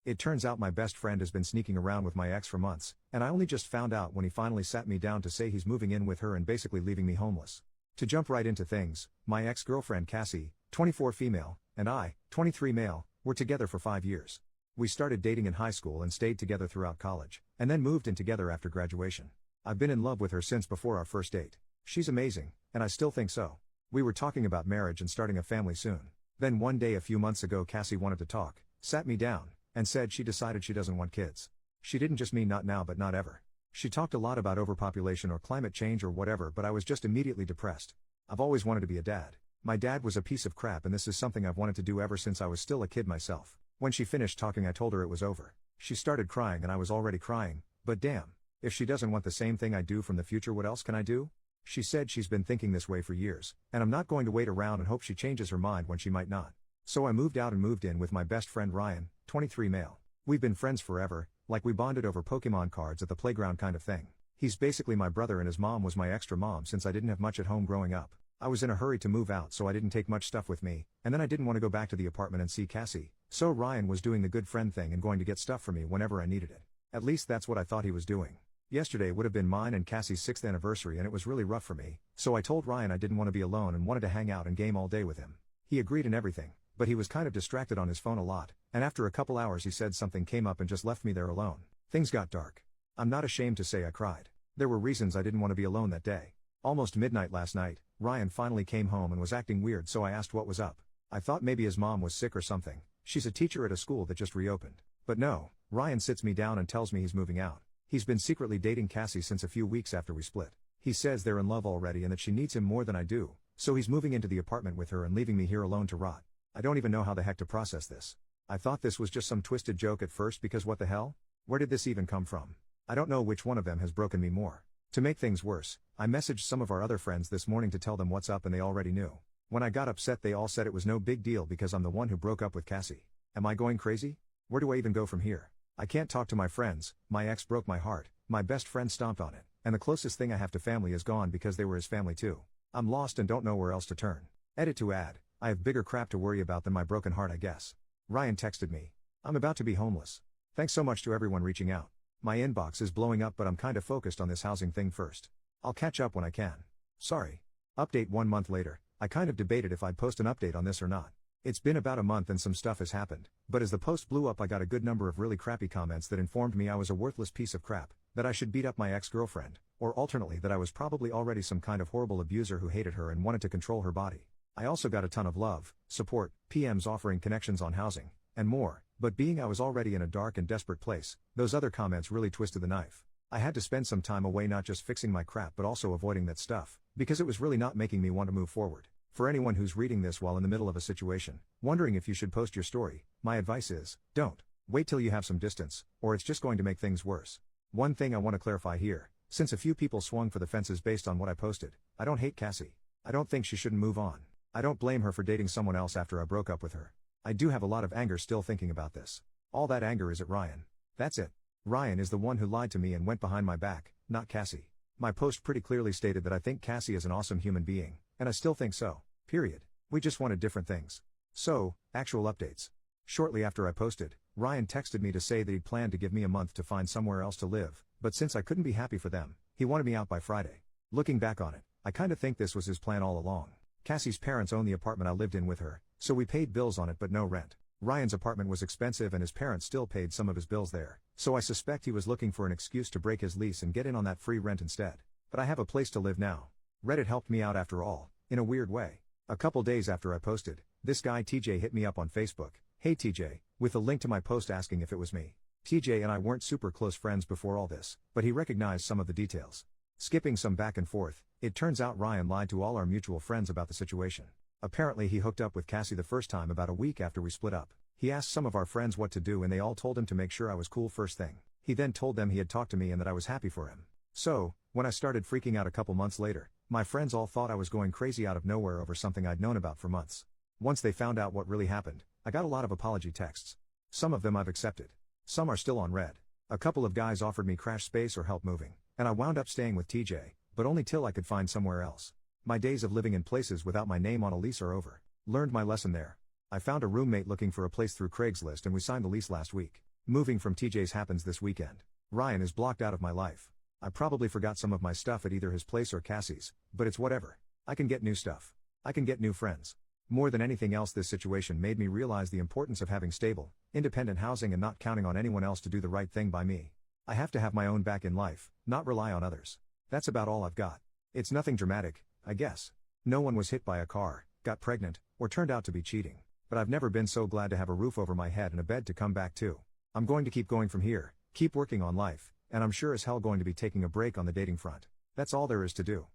It turns out my best friend has been sneaking around with my ex for months, and I only just found out when he finally sat me down to say he's moving in with her and basically leaving me homeless. To jump right into things, my ex-girlfriend Cassie, 24 female, and I, 23 male, were together for 5 years. We started dating in high school and stayed together throughout college, and then moved in together after graduation. I've been in love with her since before our first date. She's amazing, and I still think so. We were talking about marriage and starting a family soon. Then one day a few months ago Cassie wanted to talk, sat me down, and said she decided she doesn't want kids. She didn't just mean not now but not ever. She talked a lot about overpopulation or climate change or whatever, but I was just immediately depressed. I've always wanted to be a dad. My dad was a piece of crap and this is something I've wanted to do ever since I was still a kid myself. When she finished talking I told her it was over. She started crying and I was already crying, but damn. If she doesn't want the same thing I do from the future, what else can I do? She said she's been thinking this way for years, and I'm not going to wait around and hope she changes her mind when she might not. So I moved out and moved in with my best friend Ryan, 23 male. We've been friends forever, like we bonded over Pokemon cards at the playground kind of thing. He's basically my brother and his mom was my extra mom since I didn't have much at home growing up. I was in a hurry to move out so I didn't take much stuff with me, and then I didn't want to go back to the apartment and see Cassie, so Ryan was doing the good friend thing and going to get stuff for me whenever I needed it. At least that's what I thought he was doing. Yesterday would have been mine and Cassie's 6th anniversary and it was really rough for me, so I told Ryan I didn't want to be alone and wanted to hang out and game all day with him. He agreed and everything, but he was kind of distracted on his phone a lot, and after a couple hours he said something came up and just left me there alone. Things got dark. I'm not ashamed to say I cried. There were reasons I didn't want to be alone that day. Almost midnight last night, Ryan finally came home and was acting weird, so I asked what was up. I thought maybe his mom was sick or something. She's a teacher at a school that just reopened. But no, Ryan sits me down and tells me he's moving out. He's been secretly dating Cassie since a few weeks after we split. He says they're in love already and that she needs him more than I do, so he's moving into the apartment with her and leaving me here alone to rot. I don't even know how the heck to process this. I thought this was just some twisted joke at first because what the hell? Where did this even come from? I don't know which one of them has broken me more. To make things worse, I messaged some of our other friends this morning to tell them what's up and they already knew. When I got upset they all said it was no big deal because I'm the one who broke up with Cassie. Am I going crazy? Where do I even go from here? I can't talk to my friends, my ex broke my heart, my best friend stomped on it, and the closest thing I have to family is gone because they were his family too. I'm lost and don't know where else to turn. Edit to add, I have bigger crap to worry about than my broken heart I guess. Ryan texted me. I'm about to be homeless. Thanks so much to everyone reaching out. My inbox is blowing up but I'm kinda focused on this housing thing first. I'll catch up when I can. Sorry. Update 1 month later, I kind of debated if I'd post an update on this or not. It's been about a month and some stuff has happened, but as the post blew up I got a good number of really crappy comments that informed me I was a worthless piece of crap, that I should beat up my ex-girlfriend, or alternately that I was probably already some kind of horrible abuser who hated her and wanted to control her body. I also got a ton of love, support, PMs offering connections on housing, and more, but being I was already in a dark and desperate place, those other comments really twisted the knife. I had to spend some time away not just fixing my crap but also avoiding that stuff, because it was really not making me want to move forward. For anyone who's reading this while in the middle of a situation, wondering if you should post your story, my advice is, don't. Wait till you have some distance, or it's just going to make things worse. One thing I want to clarify here, since a few people swung for the fences based on what I posted, I don't hate Cassie. I don't think she shouldn't move on. I don't blame her for dating someone else after I broke up with her. I do have a lot of anger still thinking about this. All that anger is at Ryan. That's it. Ryan is the one who lied to me and went behind my back, not Cassie. My post pretty clearly stated that I think Cassie is an awesome human being, and I still think so. Period. We just wanted different things. So, actual updates. Shortly after I posted, Ryan texted me to say that he'd planned to give me a month to find somewhere else to live, but since I couldn't be happy for them, he wanted me out by Friday. Looking back on it, I kinda think this was his plan all along. Cassie's parents own the apartment I lived in with her, so we paid bills on it but no rent. Ryan's apartment was expensive and his parents still paid some of his bills there, so I suspect he was looking for an excuse to break his lease and get in on that free rent instead. But I have a place to live now. Reddit helped me out after all, in a weird way. A couple days after I posted, this guy TJ hit me up on Facebook, "Hey TJ," with a link to my post asking if it was me. TJ and I weren't super close friends before all this, but he recognized some of the details. Skipping some back and forth, it turns out Ryan lied to all our mutual friends about the situation. Apparently he hooked up with Cassie the first time about a week after we split up. He asked some of our friends what to do and they all told him to make sure I was cool first thing. He then told them he had talked to me and that I was happy for him. So, when I started freaking out a couple months later, my friends all thought I was going crazy out of nowhere over something I'd known about for months. Once they found out what really happened, I got a lot of apology texts. Some of them I've accepted. Some are still on red. A couple of guys offered me crash space or help moving, and I wound up staying with TJ, but only till I could find somewhere else. My days of living in places without my name on a lease are over. Learned my lesson there. I found a roommate looking for a place through Craigslist and we signed the lease last week. Moving from TJ's happens this weekend. Ryan is blocked out of my life. I probably forgot some of my stuff at either his place or Cassie's, but it's whatever. I can get new stuff. I can get new friends. More than anything else, this situation made me realize the importance of having stable, independent housing and not counting on anyone else to do the right thing by me. I have to have my own back in life, not rely on others. That's about all I've got. It's nothing dramatic, I guess. No one was hit by a car, got pregnant, or turned out to be cheating. But I've never been so glad to have a roof over my head and a bed to come back to. I'm going to keep going from here, keep working on life, and I'm sure as hell going to be taking a break on the dating front. That's all there is to do.